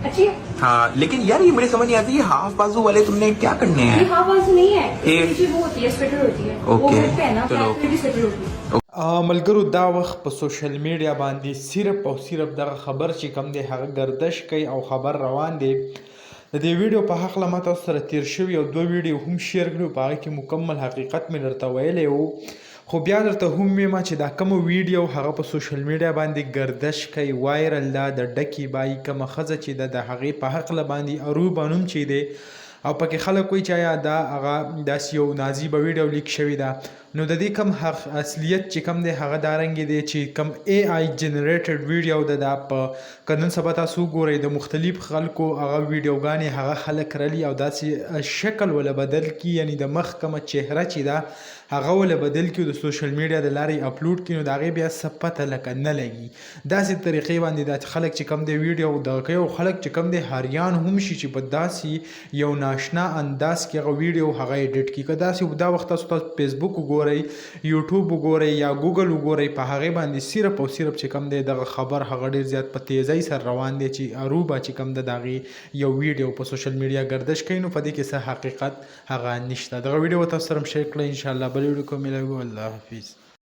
अच्छी है। हाँ लेकिन यार ये मुझे समझ नहीं आती, ये हाफ बाजू वाले तुमने क्या करने ये हैं? हाफ बाजू नहीं है, एक- नीचे वो होती है, स्वेटर होती है। वो ओके, हुड पे है ना, चलो। बैक पे भी स्वेटर होती है। ملګرو دا وخت په سوشل میډیا باندې صرف او صرف دغه خبر چې کم دی هغه گردش کوي او خبر روان دی. د دې ویډیو په هکله ما تاسو سره تیر شوي او دوه ویډیو هم شیر کړي، په هغې کې مکمل حقیقت مې درته ویلی و، خو بیا درته هم ویمه چې دا کومه ویډیو هغه په سوشل میډیا باندې گردش کوي، وایرل ده، د ډکې بای کومه ښځه چې ده د هغې په هکله باندې اروبا نوم چې دی او پکې خلک وایي چې آیا دا هغه داسې یو نازیبه ویډیو لیک شوې ده. نو د دې کم اصلیت چې کم دی هغه دا رنګې دی چې کم ای آی جنریټډ ویډیو ده، دا په که نن سبا تاسو وګورئ د مختلف خلکو هغه ویډیوګانې هغه خلک رلي او داسې شکل وله بدل کي، یعنی د مخ کومه چهره چې ده هغه وله بدل کي او د سوشل میډیا د لارې اپلوډ کړي، نو د هغې بیا څه پته لکه نه لګي. داسې طریقې باندې دا خلک چې کم دی ویډیو دغه کوي او خلک چې کم دی حیران هم شي چې په داسې یو ناشنا انداز کې هغه ویډیو هغه ایډیټ کړي. که داسې دا وخت تاسو فیسبوک وګورئ، یوټیوب وګورئ یا ګوګل وګورئ، په هغې باندې صرف او صرف چې کم دی دغه خبر هغه ډېر زیات په تیزۍ سره روان دی چې اروبا چې کم ده د هغې یو ویډیو په سوشل میډیا گردش کوي، نو په دې کې څه حقیقت هغه نشته. دغه ویډیو تاسو سره هم شیر کړئ، انشاءالله بل ویډیو کې ملاوي. الله حافظ.